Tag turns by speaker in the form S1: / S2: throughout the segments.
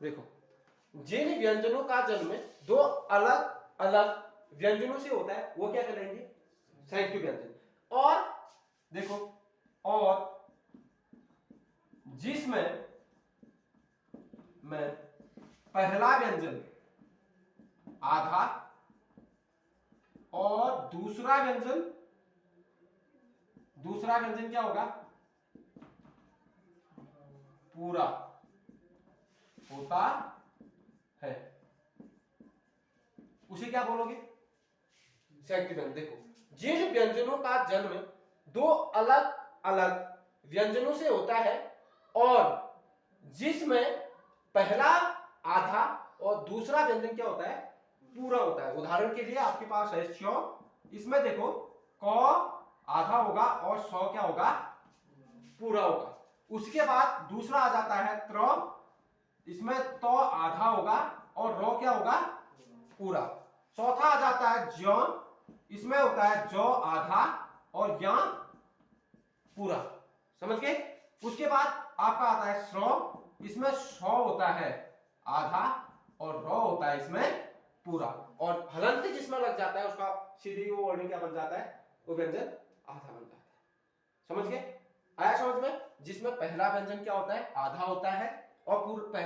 S1: देखो, जिन व्यंजनों का जन्म दो अलग अलग व्यंजनों से होता है वो क्या कहलाएंगे? संयुक्त व्यंजन। और देखो, और जिसमें पहला व्यंजन आधा और दूसरा व्यंजन क्या होगा? पूरा होता है, उसे क्या बोलोगे? संयुक्त व्यंजन। देखो, जिन व्यंजनों का जन्म दो अलग अलग व्यंजनों से होता है और जिसमें पहला आधा और दूसरा व्यंजन क्या होता है? पूरा होता है। उदाहरण के लिए आपके पास है स्यो, इसमें देखो क आधा होगा और सौ क्या होगा? पूरा होगा। उसके बाद दूसरा आ जाता है त्र, इसमें तो आधा होगा और रो क्या होगा? पूरा। चौथा आ जाता है ज्ञान, इसमें होता है जो आधा और या पूरा। समझ गए? उसके बाद आपका आता है श्रो, इसमें सौ होता है आधा और रो होता है इसमें पूरा। और हलंत जिसमें लग जाता है उसका सीधी वो वर्णन क्या बन जाता है? वो व्यंजन आधा बन जाता है। समझ गए? आया समझ में? जिसमें पहला व्यंजन क्या होता है? आधा होता है और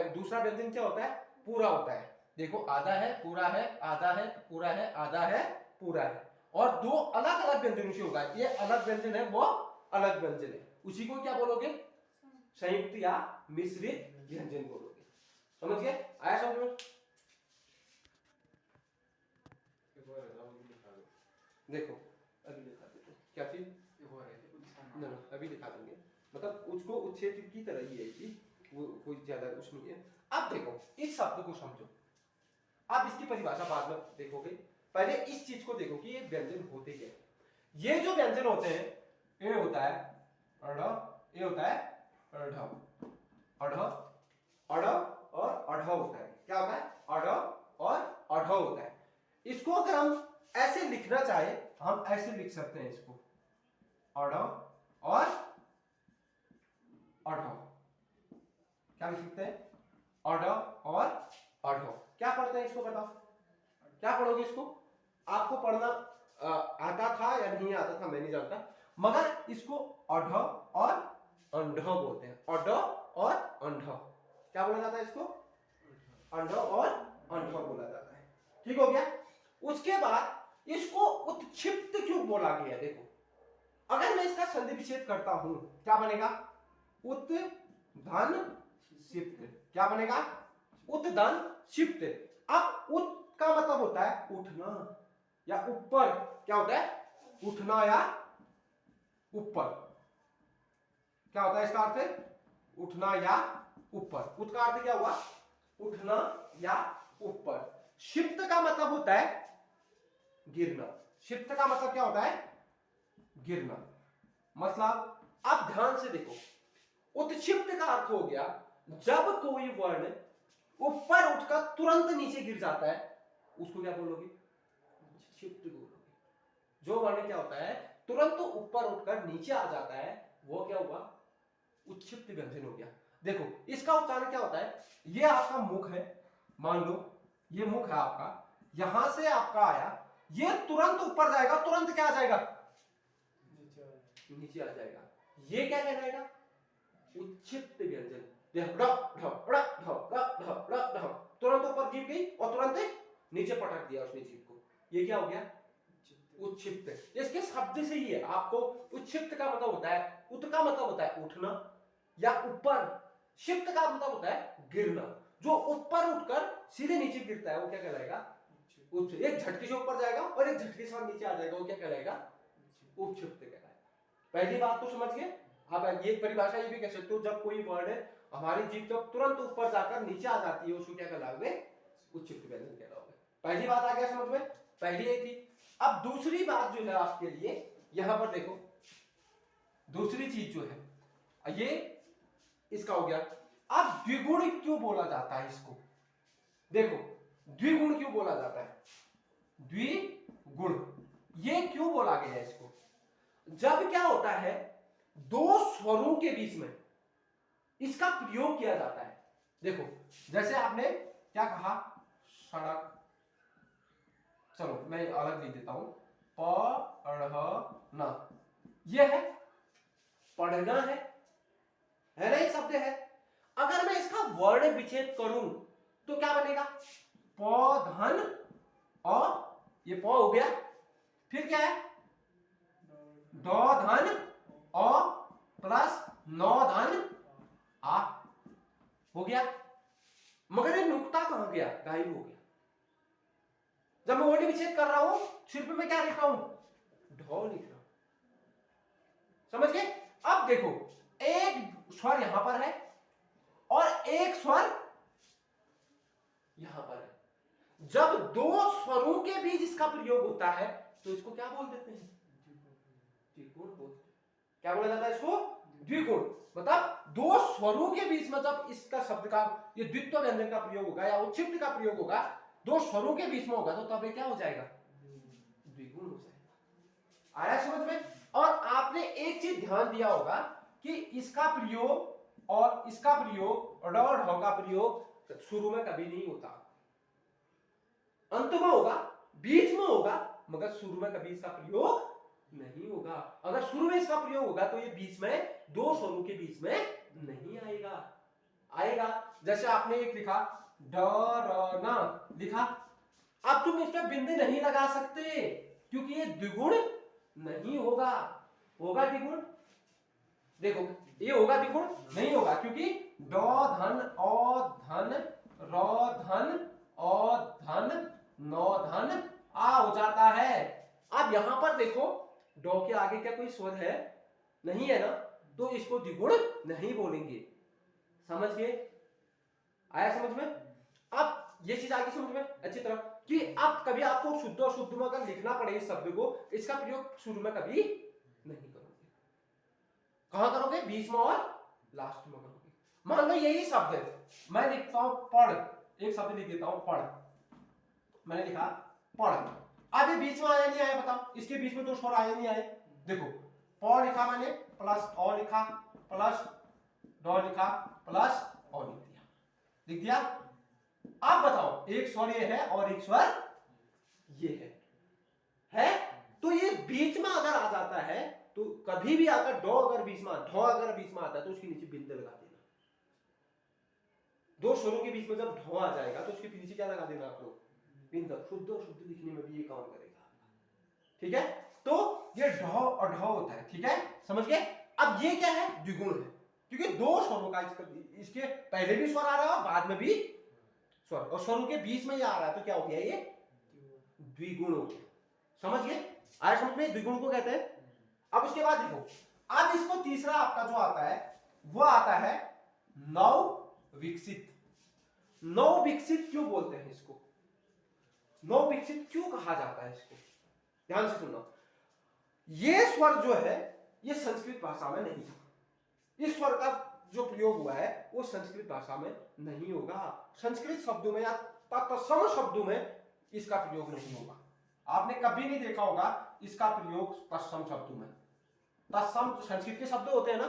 S1: दूसरा व्यंजन क्या होता है? पूरा होता है। देखो, आधा है, पूरा है, आधा है, पूरा है, आधा है, पूरा है। और दो अलग अलग व्यंजनों से होगा। ये अलग व्यंजन है, वो अलग व्यंजन है, उसी को क्या बोलोगे? संयुक्त या मिश्रित व्यंजन बोलोगे। समझ गए? आया समझ में? देखो, अभी दिखा देते क्या चीज ना, अभी दिखा देंगे। मतलब उसको उच्छेद की तरह ही है कि वो कोई ज्यादा कुछ नहीं है। अब देखो, इस शब्द को समझो, आप इसकी परिभाषा बाद में देखोगे, पहले इस चीज को देखो कि ये व्यंजन होते क्या है। ये जो व्यंजन होते हैं, ये होता है अढ़, ये होता है अढ़, अढ़, अढ़ और अढ़ होता है। क्या होता है? अढ़ और अढ़ होता है। इसको अगर हम ऐसे लिखना चाहे, हम ऐसे लिख सकते हैं इसको, अढ़ और अढ़। क्या लिख सकते हैं? अढ़ और अढ़। क्या पढ़ते हैं इसको? बताओ, क्या पढ़ोगे इसको? आपको पढ़ना आता था या नहीं आता था मैं नहीं जानता, मगर इसको अढ़ और अंध बोलते हैं। अढ़ और अंध क्या बोला जाता है? इसको अंध और अंध बोला जाता है। ठीक हो गया? उसके बाद इसको उत्क्षिप्त क्यों बोला गया? देखो, अगर मैं इसका संधि विच्छेद करता हूं, क्या बनेगा? उत्धन क्षिप्त। क्या बनेगा? उत्धन क्षिप्त। अब उत का मतलब होता है उठना या ऊपर। क्या होता है? उठना या ऊपर। क्या होता है इसका अर्थ? उठना या ऊपर। उत का अर्थ क्या हुआ? उठना या ऊपर। क्षिप्त का मतलब होता है गिरना। क्षिप्त का मतलब क्या होता है? गिरना। मतलब अब ध्यान से देखो, उत्क्षिप्त का अर्थ हो गया जब कोई वर्ण ऊपर उठकर तुरंत नीचे गिर जाता है, उसको क्या बोलोगे? क्षिप्त बोलोगे। जो वर्ण क्या होता है? तुरंत तो ऊपर उठकर नीचे आ जाता है, वो क्या हुआ? उत्क्षिप्त व्यंजन हो गया। देखो, इसका उच्चारण क्या होता है? ये आपका मुख है, मान लो ये मुख है आपका, यहां से आपका आया, ये तुरंत ऊपर जाएगा, तुरंत क्या आ जाएगा? नीचे आ जाएगा। ये क्या कहलाएगा? उत्क्षिप्त व्यंजन। तुरंत ऊपर जीभ गई और तुरंत नीचे पटक दिया उसने जीभ को, ये क्या हो गया? उत्क्षिप्त। इसके शब्द से ही है। आपको उत्क्षिप्त का मतलब होता है, उत का मतलब होता है उठना या ऊपर, क्षिप्त का मतलब होता है गिरना। जो ऊपर उठकर सीधे नीचे गिरता है वो क्या कहलाएगा? उच्च। एक झटके से ऊपर जाएगा और एक झटके से नीचे आ जाएगा, वो क्या कहलाएगा? उपक्षिप्त कहलाएगा। पहली बात तो समझ गए। आप ये परिभाषा ये भी कह सकते हो, जब कोई वर्ड हमारी जीभ जब तुरंत ऊपर जाकर नीचे आ जाती है उसको क्या कहलाओगे? उच्छिप्त व्यंजन कहलाओगे। पहली बात आ गया समझ में? पहली यही थी। अब दूसरी बात जो है आपके लिए, यहां पर देखो, दूसरी चीज जो है ये इसका हो गया। अब द्विगुण क्यों बोला जाता है इसको? देखो, द्विगुण क्यों बोला जाता है? द्विगुण ये क्यों बोला गया है इसको? जब क्या होता है, दो स्वरों के बीच में इसका प्रयोग किया जाता है। देखो जैसे आपने क्या कहा, सड़क, चलो मैं अलग लिख देता हूं, पढ़ना, यह है पढ़ना है ना, एक शब्द है। अगर मैं इसका वर्ण विच्छेद करूं तो क्या बनेगा, पौधन, और ये प हो गया, फिर क्या है, धन और प्लस धन आ हो गया। मगर ये नुक्ता कहां गया, गायब हो गया। जब मैं वर्ण विच्छेद कर रहा हूं सिर्फ मैं क्या लिख रहा हूं, ढ लिख रहा हूं, समझ गए। अब देखो एक स्वर यहां पर है और एक स्वर यहां पर है। जब दो स्वरों के बीच इसका प्रयोग होता है तो इसको क्या बोल देते हैं, द्विगुण बोलते हैं। क्या बोला जाता है इसको, द्विगुण। मतलब दो स्वरों के बीच में जब इसका शब्द का ये द्वित्व व्यंजन का प्रयोग होगा या उच्छिष्ट का प्रयोग होगा, दो स्वरों के बीच में होगा, तो तब ये क्या हो जाएगा, द्विगुण हो जाएगा। आया समझ में। और आपने एक चीज ध्यान दिया होगा कि इसका प्रयोग और इसका प्रयोग, ड और ढ का प्रयोग शुरू में कभी नहीं होता, अंत में होगा, बीच में होगा, मगर शुरू में कभी इसका प्रयोग नहीं होगा। अगर शुरू में इसका प्रयोग होगा तो ये बीच में दो स्वरों के बीच में नहीं आएगा। आएगा जैसे आपने एक लिखा डरना लिखा, अब तुम इस पर बिंदु नहीं लगा सकते क्योंकि ये द्विगुण नहीं होगा। होगा द्विगुण, देखो ये होगा द्विगुण नहीं होगा, क्योंकि ड धन औ धन र धन औ धन नौ धन आ हो जाता है। अब यहां पर देखो डॉ के आगे क्या कोई स्वर है, नहीं है ना, तो इसको द्विगुण नहीं बोलेंगे। समझ गए, आया समझ में। अब ये चीज आगे समझ में अच्छी तरह कि अब कभी आपको शुद्ध और शुद्ध में अगर लिखना पड़े इस शब्द को, इसका प्रयोग शुरू में कभी नहीं करोगे। कहां करोगे, बीच में और लास्ट में करोगे। मान लो यही शब्द है, मैं लिखता हूं पढ़, एक शब्द लिख देता हूं पढ़, मैंने लिखा पढ़। अब ये बीच में आया नहीं आया बताओ, इसके बीच में दो स्वर आए नहीं आए। देखो प लिखा मैंने, प्लस अ लिखा, प्लस ड लिखा, प्लस अ लिख दिया। अब बताओ एक स्वर ये है और एक स्वर ये है तो ये बीच में अगर आ जाता है तो कभी भी अगर ड अगर बीच में, ढ अगर बीच में आता है तो उसके नीचे बिंदु लगा देना। दो स्वरों के बीच में जब ढ आ जाएगा तो उसके नीचे क्या लगा देना आप लोग, बिंदु। शुद्ध और शुद्ध लिखने में भी ये काम करेगा, ठीक है। तो ये ढ और ढ होता है, ठीक है, समझ गए। अब ये क्या है, द्विगुण है, क्योंकि दो स्वरों का इसके पहले भी स्वर आ रहा है और बाद में भी स्वर, और स्वरों के बीच में ये आ रहा है, तो क्या हो गया, ये द्विगुण हो गया। समझ गए, आया समझ में, द्विगुण को कहते हैं। अब उसके बाद देखो, अब इसको तीसरा आपका जो आता है वो आता है नव विकसित। नव विकसित क्यों बोलते हैं इसको, नव विकसित क्यों कहा जाता है इसको, ध्यान से सुनना। ये स्वर जो है ये संस्कृत भाषा में नहीं था, इस स्वर का जो प्रयोग हुआ है वो संस्कृत भाषा में नहीं होगा। संस्कृत शब्दों में या तत्सम शब्दों में इसका प्रयोग नहीं होगा। आपने कभी नहीं देखा होगा इसका प्रयोग तत्सम शब्दों में। तत्सम संस्कृत के शब्द होते हैं ना,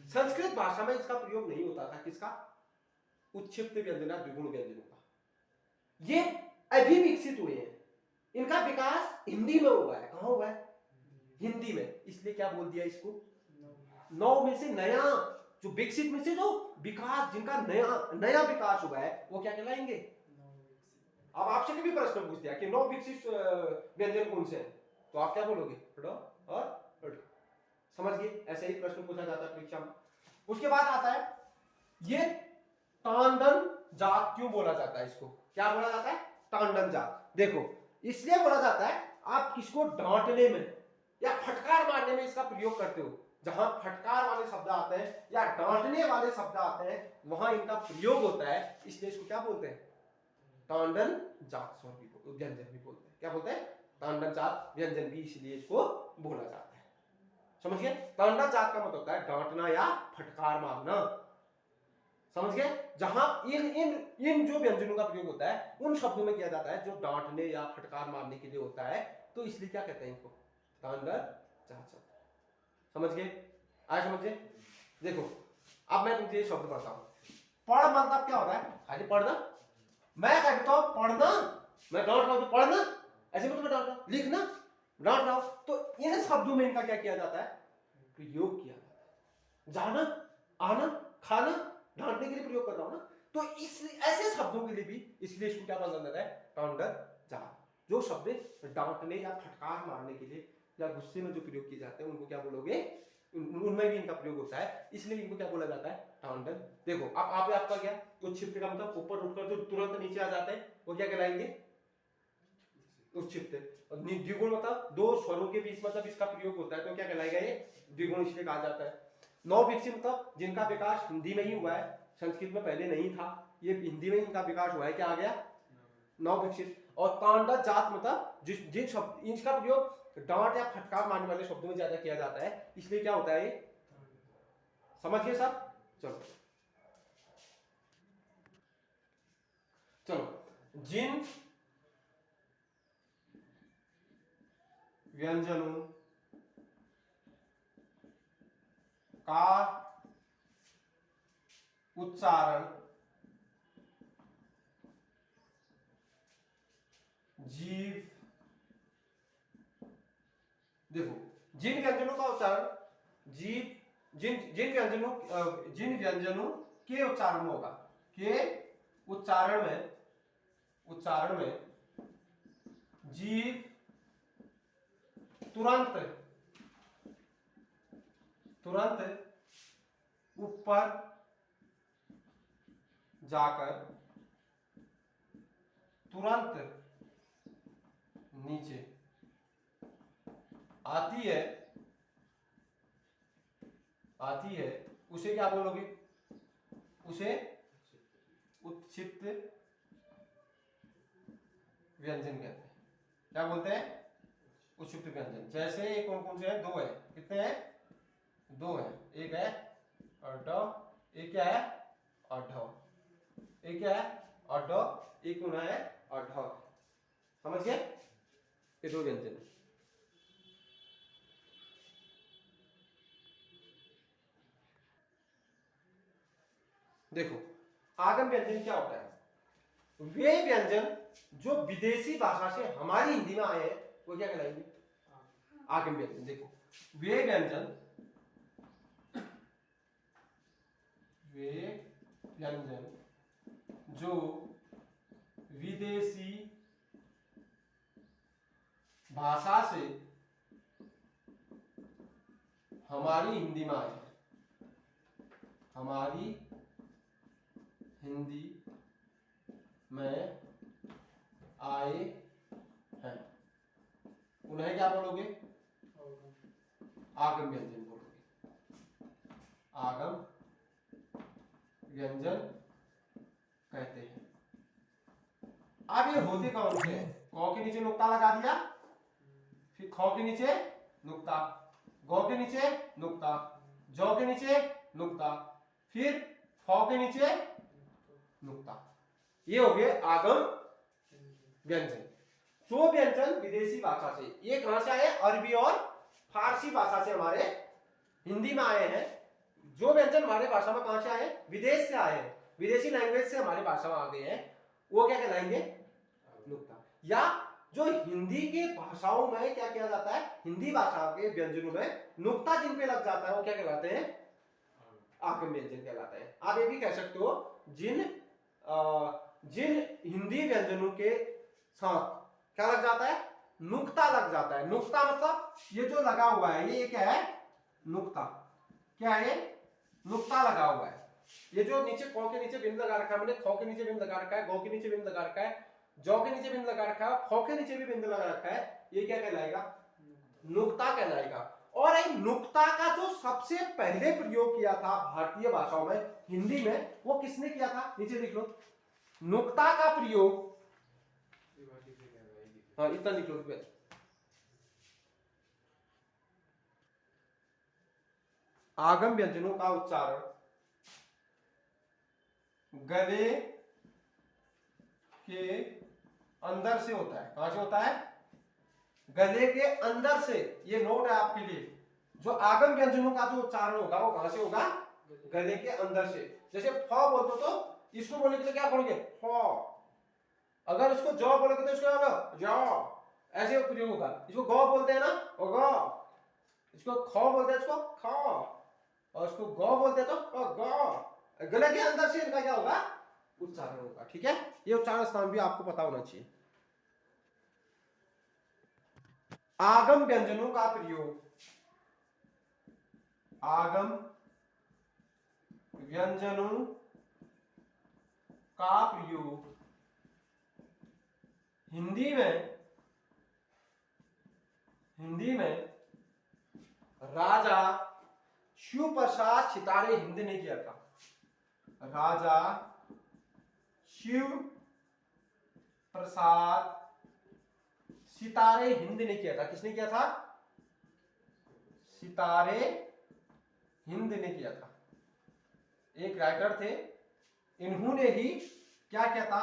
S1: संस्कृत भाषा में इसका प्रयोग नहीं होता था। किसका, उच्छिष्ट व्यंजन, द्विगुण व्यंजनों का। ये अभी विकसित हुए हैं, इनका विकास हिंदी में हुआ है। कहां हुआ है, हिंदी में, इसलिए क्या बोल दिया इसको, नौ में से नया, जो विकसित में से जो विकास, जिनका नया विकास हुआ है वो क्या कहलाएंगे। अब आपसे कभी प्रश्न पूछ दिया कि नौ विकसित व्यंजन कौन से हैं, तो आप क्या बोलोगे, ड और ड। समझ गए, ऐसे ही प्रश्न पूछा जाता है परीक्षा में। उसके बाद आता है ये तांडन जात। क्यों बोला जाता है इसको, क्या बोला जाता है, तांडन जात। देखो इसलिए बोला जाता है, आप किसको डांटने में या फटकार मारने में इसका प्रयोग करते हो। जहां फटकार वाले शब्द आते हैं या डांटने वाले शब्द आते हैं वहां इनका प्रयोग होता है, इसलिए इसको क्या बोलते हैं, तांडन जात स्वर भी, व्यंजन भी बोलते हैं। क्या बोलते हैं, तांडन जात व्यंजन भी, इसलिए इसको बोला जाता है। समझ गए, तांडन जात का मतलब होता है डांटना या फटकार मारना। समझ गए, जहां इन इन इन जो व्यंजनों का प्रयोग होता है उन शब्दों में किया जाता है जो डांटने या फटकार मारने के लिए होता है, तो इसलिए क्या कहते हैं इनको, तांडन जात शब्द। समझ गए, आज समझ गए। देखो अब मैं तुमसे ये शब्द पढ़ता हूं, पढ़ मतलब क्या होता है? खाली पढ़ना। मैं कहता हूं पढ़ना, मैं डांट रहा हूं तो पढ़ना, ऐसे मतलब मैं डांट रहा हूं, लिखना, डांट रहा हूं, तो इन शब्दों में इनका क्या किया जाता है? प्रयोग किया जाता है। जाना, आना, खाना, डांटने के लिए प्रयोग कर रहा हूं ना, तो इस ऐसे शब्दों के लिए भी इसलिए इसको क्या बना जाता है? काउंटर जात। जो शब्द डांटने या फटकार मारने के लिए या गुस्से में जो प्रयोग किए जाते हैं उनको क्या बोलोगे? उनमें भी इनका प्रयोग होता है, इसलिए इनको क्या बोला जाता है? टाउंडल। देखो अब आपका क्या उच्छिप्त का मतलब ऊपर उठकर जो तुरंत नीचे आ जाते हैं वो क्या कहलाएंगे? उच्छिप्त। और द्विगुण मतलब दो स्वरों के बीच मतलब इसका प्रयोग होता है तो क्या कहलाएगा? ये द्विगुण इसलिए कहा जाता है। नवविकसित मतलब जिनका विकास हिंदी में ही हुआ है, संस्कृत में पहले नहीं था, ये हिंदी में इनका विकास हुआ है, क्या आ गया? नवविकसित। और तांडव जात मतलब जिन शब्द इनका प्रयोग डांट या फटकार मारने वाले शब्दों में ज्यादा किया जाता है, इसलिए क्या होता है? ये समझिए सब। चलो चलो, जिन व्यंजनों का उच्चारण जीव, देखो जिन व्यंजनों का उच्चारण जीव, जिन व्यंजनों के उच्चारण में होगा, के उच्चारण में जीव तुरंत ऊपर जाकर तुरंत नीचे आती है, उसे क्या बोलोगे? उसे उत्क्षिप्त व्यंजन कहते हैं। क्या बोलते हैं? उत्क्षिप्त व्यंजन। जैसे ये कौन कौन से हैं? दो है। कितने हैं? दो है। एक है अड्ड, एक क्या है? अड्ढ। एक क्या है? अड्ढ, एक कौन है? अड्ढ। समझ गए? ये दो व्यंजन है। देखो आगम व्यंजन क्या होता है? वे व्यंजन जो विदेशी भाषा से हमारी हिंदी में आए हैं वो क्या कहलाएंगे? आगम व्यंजन। देखो वे व्यंजन जो विदेशी भाषा से हमारी हिंदी में आए हैं, हमारी हिंदी में आए हैं, उन्हें क्या बोलोगे? आगम व्यंजन बोलोगे। आगम व्यंजन कहते हैं। अब ये होते कौन से हैं? क के नीचे नुक्ता लगा दिया, फिर ख के नीचे नुक्ता, गौ के नीचे नुक्ता, जौ के नीचे नुक्ता, फिर फ के नीचे नुक्ता। ये हो गए आगम व्यंजन। जो व्यंजन विदेशी भाषा से, ये कहां से आए? अरबी और फारसी भाषा से हमारे हिंदी में आए हैं। जो व्यंजन हमारे भाषा में कहां से आए? विदेश से आए हैं, विदेशी लैंग्वेज से हमारी भाषा में आ गए हैं, वो क्या कहलाएंगे? नुक्ता। या जो हिंदी के भाषाओं में क्या किया जाता है? हिंदी भाषा के व्यंजनों में नुक्ता जिन पे लग जाता है वो क्या कहलाते हैं? आगम व्यंजन कहलाते हैं। आप ये भी कह सकते हो जिन हिंदी व्यंजनों के साथ क्या लग जाता है? नुक्ता लग जाता है। नुक्ता मतलब ये जो लगा हुआ है ये क्या है? नुक्ता। क्या है? नुक्ता लगा हुआ है। ये जो नीचे क के नीचे बिंदु लगा रखा है, मैंने ख के नीचे बिंदु लगा रखा है, गौ के नीचे बिंदु लगा रखा है, जौ के नीचे बिंदु लगा रखा है, ख के नीचे भी बिंदु लगा रखा है, ये क्या कहलाएगा? नुक्ता कहलाएगा। और ये नुक्ता का जो सबसे पहले प्रयोग किया था भारतीय भाषाओं में, हिंदी में, वो किसने किया था? नीचे लिख लो। नुक्ता का प्रयोग, हाँ इतना लिख लो। आगम व्यंजनों का उच्चारण गले के अंदर से होता है। कहां से होता है? गले के अंदर से। ये नोट है आपके लिए। जो आगम व्यंजनों का जो उच्चारण होगा वो कहां से होगा? गले के अंदर से। जैसे फ बोलते हो तो इसको बोलने के लिए क्या पढ़ोगे, फ। अगर इसको जौ बोलोगे तो इसको क्या होगा, जौ। ऐसे प्रयोग होगा। इसको गौ बोलते हैं ना, और गौ। इसको ख बोलते हैं, इसको ख। और इसको गौ बोलते हैं तो गौ। गले के अंदर से इनका क्या होगा, उच्चारण होगा। ठीक है, ये उच्चारण स्थान भी आपको पता होना चाहिए। आगम व्यंजनों का प्रयोग, आगम व्यंजनों का प्रयोग हिंदी में राजा शिव प्रसाद सितारे हिंद ने किया था। राजा शिव प्रसाद सितारे हिंद ने किया था। किसने किया था, सितारे हिंद ने किया था। एक राइटर थे, इन्होंने ही क्या किया था,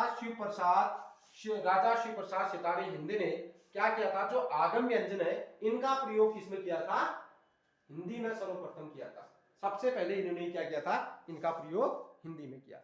S1: राजा शिव प्रसाद सितारे हिंद ने क्या किया था, जो आगम व्यंजन है इनका प्रयोग किसमें किया था, हिंदी में सर्वप्रथम किया था। सबसे पहले इन्होंने क्या किया था, इनका प्रयोग हिंदी में किया।